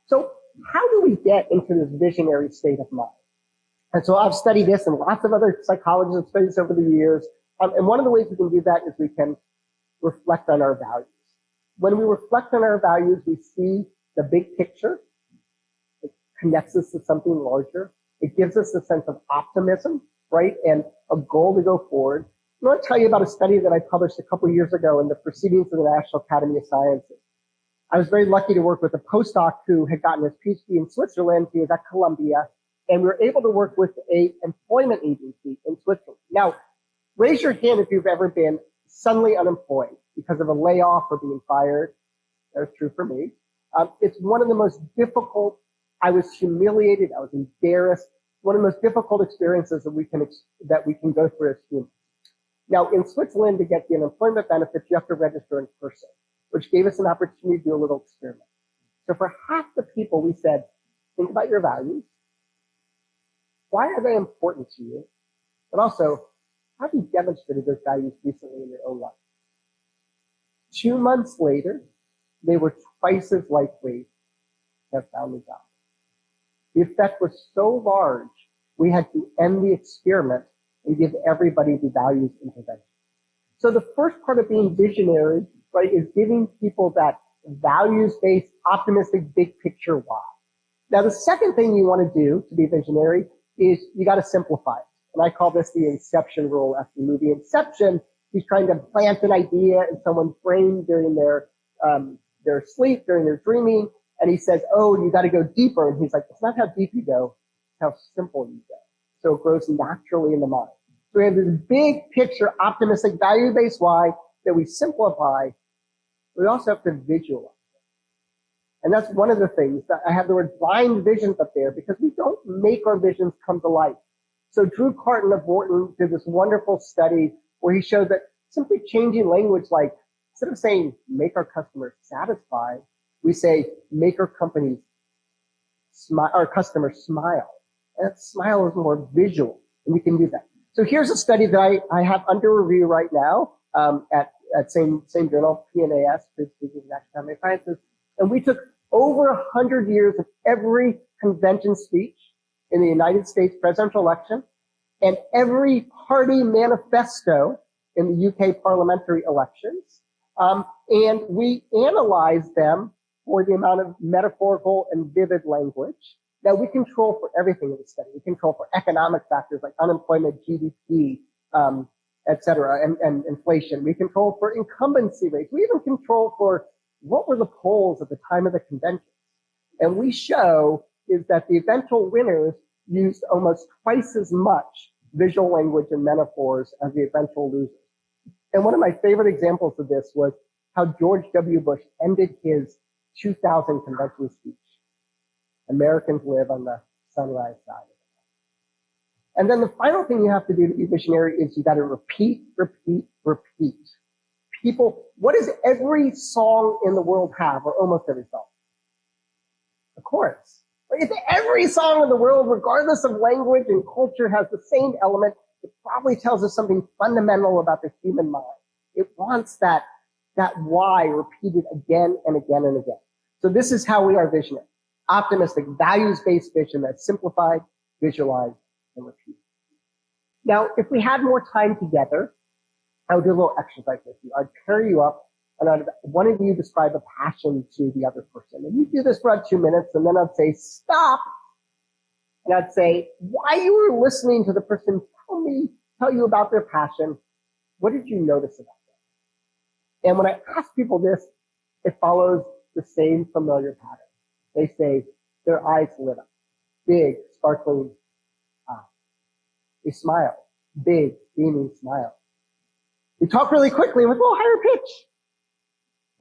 So how do we get into this visionary state of mind? And so I've studied this, and lots of other psychologists have studied this over the years. And one of the ways we can do that is we can reflect on our values. When we reflect on our values, we see the big picture. It connects us to something larger. It gives us a sense of optimism, right? And a goal to go forward. I want to tell you about a study that I published a couple of years ago in the Proceedings of the National Academy of Sciences. I was very lucky to work with a postdoc who had gotten his PhD in Switzerland. He was at Columbia, and we were able to work with an employment agency in Switzerland. Now, raise your hand if you've ever been suddenly unemployed because of a layoff or being fired. That's true for me. It's one of the most difficult. I was humiliated. I was embarrassed. One of the most difficult experiences that we can go through as humans. Now, in Switzerland, to get the unemployment benefits, you have to register in person, which gave us an opportunity to do a little experiment. So for half the people, we said, think about your values. Why are they important to you? But also, how have you demonstrated those values recently in your own life? 2 months later, they were twice as likely to have found a job. The effect was so large, we had to end the experiment and give everybody the values intervention. So the first part of being visionary, right, is giving people that values-based, optimistic, big picture why. Now, the second thing you want to do to be visionary is you got to simplify it. And I call this the Inception rule after the movie Inception. He's trying to plant an idea in someone's brain during their sleep, during their dreaming. And he says, oh, you got to go deeper. And he's like, it's not how deep you go, it's how simple you go. So it grows naturally in the mind. So we have this big picture, optimistic, value-based why that we simplify. We also have to visualize it. And that's one of the things that I have the word blind visions up there because we don't make our visions come to life. So Drew Carton of Wharton did this wonderful study where he showed that simply changing language, like instead of saying make our customers satisfied, we say make our companies smile, our customers smile. And that smile is more visual, and we can do that. So here's a study that I have under review right now at same journal, PNAS, Proceedings of the National Academy of Sciences, and we took over 100 years of every convention speech in the United States presidential election and every party manifesto in the UK parliamentary elections, and we analyzed them for the amount of metaphorical and vivid language that we control for everything in the study. We control for economic factors like unemployment, GDP, et cetera, and inflation. We control for incumbency rates. We even control for what were the polls at the time of the convention. And we show is that the eventual winners used almost twice as much visual language and metaphors as the eventual losers. And one of my favorite examples of this was how George W. Bush ended his 2000 convention speech. Americans live on the sunrise side. And then the final thing you have to do to be visionary is you got to repeat, repeat, repeat. People, what does every song in the world have, or almost every song? A chorus. If every song in the world, regardless of language and culture, has the same element, it probably tells us something fundamental about the human mind. It wants that why repeated again and again and again. So this is how we are visionary. Optimistic, values-based vision that's simplified, visualized, and repeated. Now, if we had more time together, I would do a little exercise with you. I'd pair you up, and I'd one of you describe a passion to the other person. And you do this for about 2 minutes, and then I'd say, stop. And I'd say, while you were listening to the person tell you about their passion, what did you notice about them? And when I ask people this, it follows the same familiar pattern. They say their eyes lit up, big, sparkling eyes. They smile, big, beaming smile. They talk really quickly with a little higher pitch.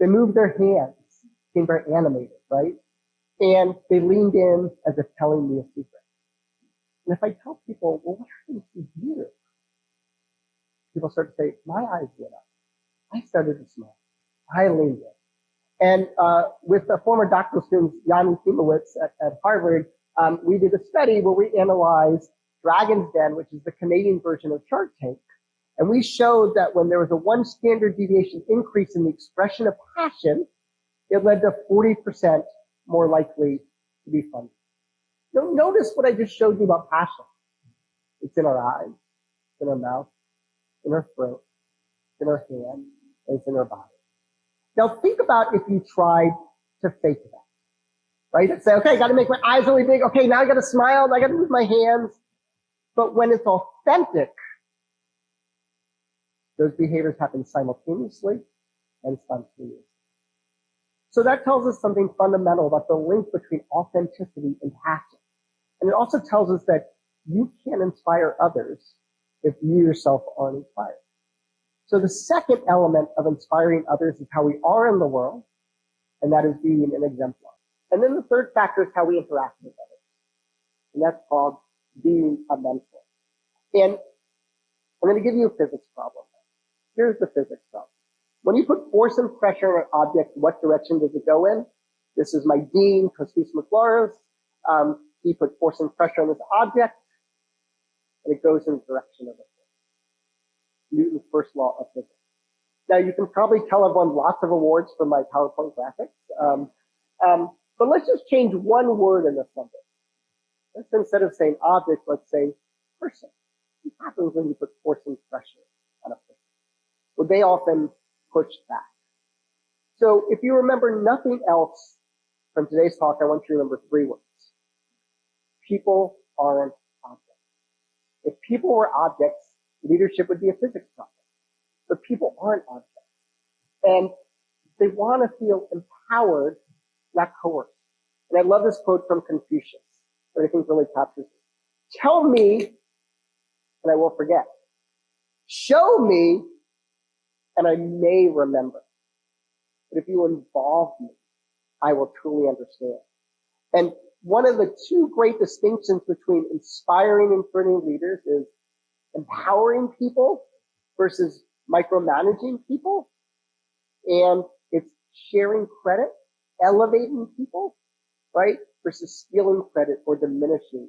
They move their hands, became very animated, right? And they leaned in as if telling me a secret. And if I tell people, well, what happened to you? People start to say, my eyes lit up. I started to smile. I leaned in. And with a former doctoral student, Yanni Timowitz at Harvard, we did a study where we analyzed Dragon's Den, which is the Canadian version of Shark Tank. And we showed that when there was a 1 standard deviation increase in the expression of passion, it led to 40% more likely to be fun. Now, notice what I just showed you about passion. It's in our eyes, it's in our mouth, in our throat, it's in our hand, and it's in our body. Now think about if you tried to fake that, right? And say, okay, I got to make my eyes really big. Okay, now I got to smile. I got to move my hands. But when it's authentic, those behaviors happen simultaneously and spontaneously. So that tells us something fundamental about the link between authenticity and passion. And it also tells us that you can't inspire others if you yourself aren't inspired. So the second element of inspiring others is how we are in the world, and that is being an exemplar. And then the third factor is how we interact with others, and that's called being a mentor. And I'm going to give you a physics problem. Here's the physics problem. When you put force and pressure on an object, what direction does it go in? This is my dean, Costis McLauris. He put force and pressure on this object, and it goes in the direction of it. Newton's first law of physics. Now, you can probably tell I've won lots of awards for my PowerPoint graphics. But let's just change one word in this sentence. Let's, instead of saying object, let's say person. What happens when you put force and pressure on a person? Well, they often push back. So if you remember nothing else from today's talk, I want you to remember three words. People aren't objects. If people were objects, leadership would be a physics problem. But people aren't objects. And they want to feel empowered, not coerced. And I love this quote from Confucius, that I think really captures it. Tell me, and I will forget. Show me, and I may remember. But if you involve me, I will truly understand. And one of the two great distinctions between inspiring and training leaders is empowering people versus micromanaging people. And it's sharing credit, elevating people, right? Versus stealing credit or diminishing